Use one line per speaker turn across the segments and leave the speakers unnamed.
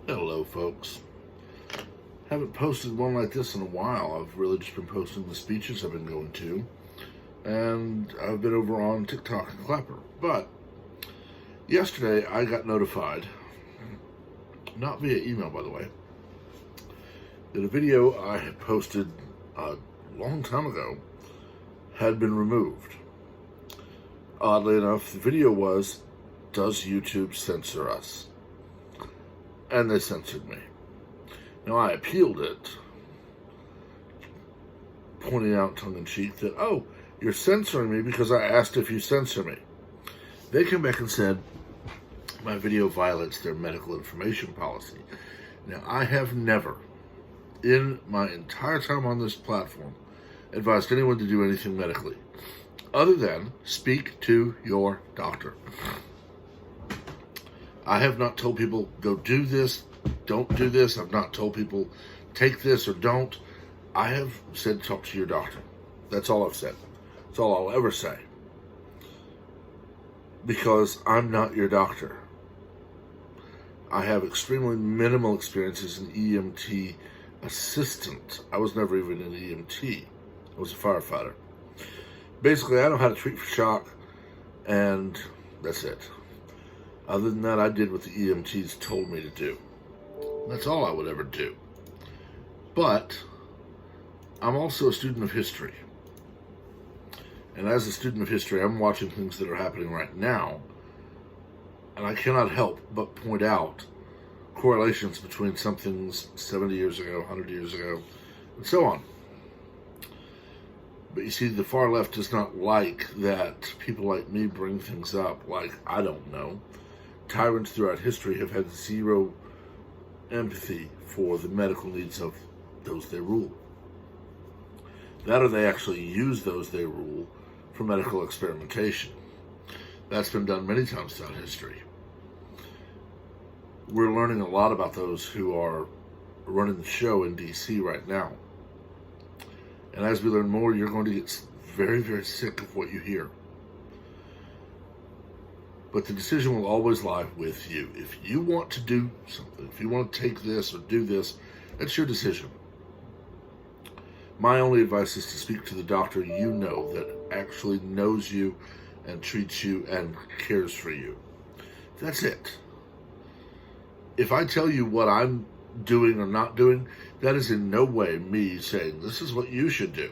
Hello, folks. Haven't posted one like this in a while. I've really just been posting the speeches I've been going to, and I've been over on TikTok and Clapper. But yesterday I got notified, not via email by the way, that a video I had posted a long time ago had been removed. Oddly enough, the video was, "Does YouTube censor us?" And they censored me. Now, I appealed it, pointing out tongue-in-cheek that, "Oh, you're censoring me because I asked if you censor me." They came back and said, my video violates their medical information policy. Now, I have never, in my entire time on this platform, advised anyone to do anything medically, other than speak to your doctor. I have not told people, go do this, don't do this. I've not told people, take this or don't. I have said, talk to your doctor. That's all I've said. That's all I'll ever say. Because I'm not your doctor. I have extremely minimal experience as an EMT assistant. I was never even an EMT. I was a firefighter. Basically, I know how to treat for shock, and that's it. Other than that, I did what the EMTs told me to do. That's all I would ever do. But I'm also a student of history. And as a student of history, I'm watching things that are happening right now. And I cannot help but point out correlations between some things 70 years ago, 100 years ago, and so on. But you see, the far left does not like that people like me bring things up like, I don't know. Tyrants throughout history have had zero empathy for the medical needs of those they rule. That or they actually use those they rule for medical experimentation. That's been done many times throughout history. We're learning a lot about those who are running the show in DC right now. And as we learn more, you're going to get very, very sick of what you hear. But the decision will always lie with you. If you want to do something, if you want to take this or do this, that's your decision. My only advice is to speak to the doctor you know that actually knows you and treats you and cares for you. That's it. If I tell you what I'm doing or not doing, that is in no way me saying, this is what you should do.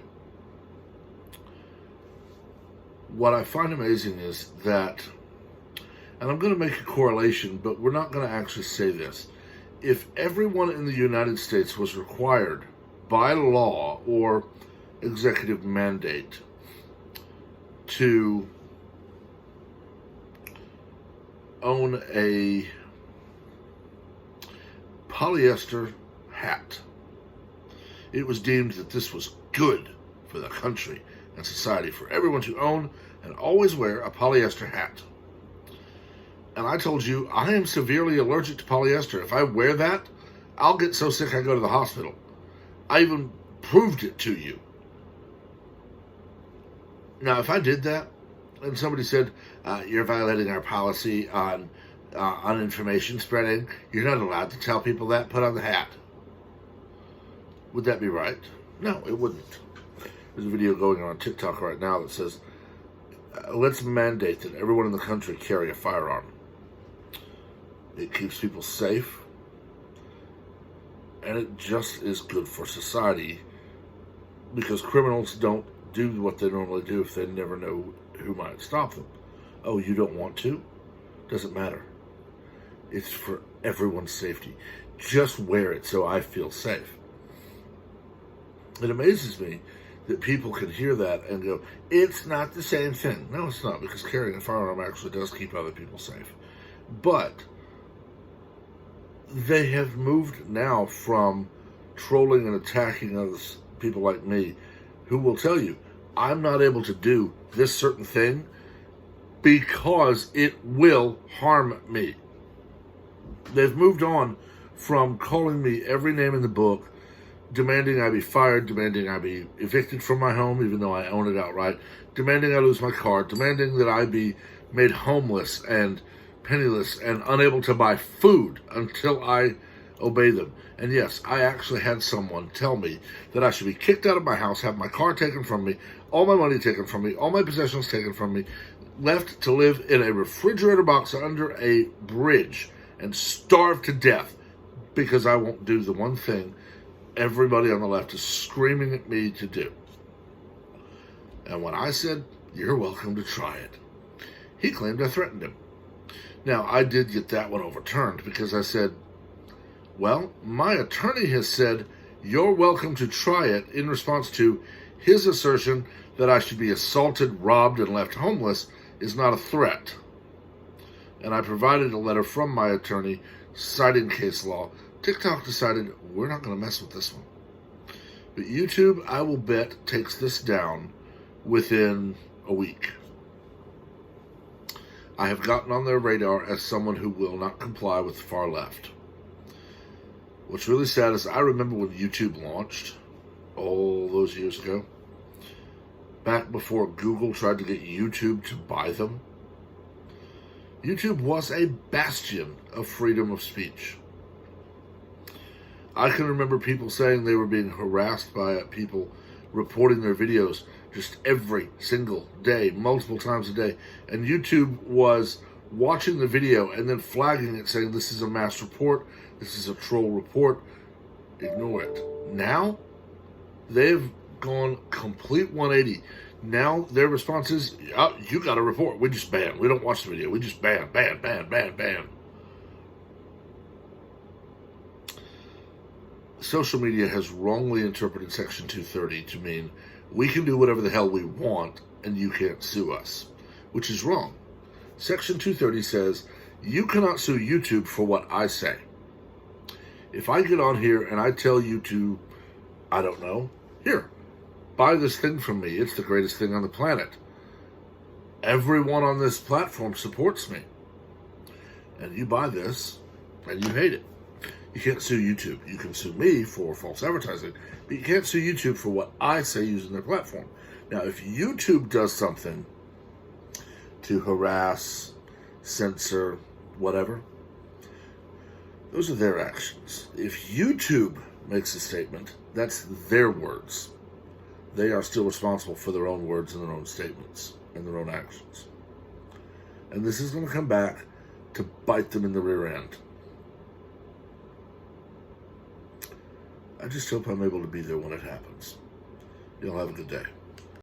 What I find amazing is that, and I'm going to make a correlation, but we're not going to actually say this. If everyone in the United States was required by law or executive mandate to own a polyester hat, it was deemed that this was good for the country and society for everyone to own and always wear a polyester hat. And I told you, I am severely allergic to polyester. If I wear that, I'll get so sick I go to the hospital. I even proved it to you. Now, if I did that, and somebody said, you're violating our policy on information spreading, you're not allowed to tell people that, put on the hat. Would that be right? No, it wouldn't. There's a video going on TikTok right now that says, let's mandate that everyone in the country carry a firearm. It keeps people safe, and it just is good for society because criminals don't do what they normally do if they never know who might stop them. Oh, you don't want to? Doesn't matter. It's for everyone's safety. Just wear it so I feel safe. It amazes me that people can hear that and go, it's not the same thing. No, it's not, because carrying a firearm actually does keep other people safe. But they have moved now from trolling and attacking others, people like me, who will tell you, I'm not able to do this certain thing because it will harm me. They've moved on from calling me every name in the book, demanding I be fired, demanding I be evicted from my home, even though I own it outright, demanding I lose my car, demanding that I be made homeless and penniless and unable to buy food until I obey them. And yes, I actually had someone tell me that I should be kicked out of my house, have my car taken from me, all my money taken from me, all my possessions taken from me, left to live in a refrigerator box under a bridge and starve to death because I won't do the one thing everybody on the left is screaming at me to do. And when I said, "You're welcome to try it," he claimed I threatened him. Now, I did get that one overturned because I said, well, my attorney has said, "You're welcome to try it," in response to his assertion that I should be assaulted, robbed, and left homeless is not a threat. And I provided a letter from my attorney citing case law. TikTok decided we're not going to mess with this one. But YouTube, I will bet, takes this down within a week. I have gotten on their radar as someone who will not comply with the far left. What's really sad is I remember when YouTube launched all those years ago, back before Google tried to get YouTube to buy them. YouTube was a bastion of freedom of speech. I can remember people saying they were being harassed by people reporting their videos just every single day, multiple times a day. And YouTube was watching the video and then flagging it, saying this is a mass report, this is a troll report, ignore it. Now, they've gone complete 180. Now their response is, oh, you got to report. We just ban. We don't watch the video. We just ban. Social media has wrongly interpreted Section 230 to mean we can do whatever the hell we want and you can't sue us, which is wrong. Section 230 says you cannot sue YouTube for what I say. If I get on here and I tell you to, I don't know, here, buy this thing from me. It's the greatest thing on the planet. Everyone on this platform supports me. And you buy this and you hate it. You can't sue YouTube. You can sue me for false advertising, but you can't sue YouTube for what I say using their platform. Now, if YouTube does something to harass, censor, whatever, those are their actions. If YouTube makes a statement, that's their words. They are still responsible for their own words and their own statements and their own actions. And this is going to come back to bite them in the rear end. I just hope I'm able to be there when it happens. Y'all have a good day.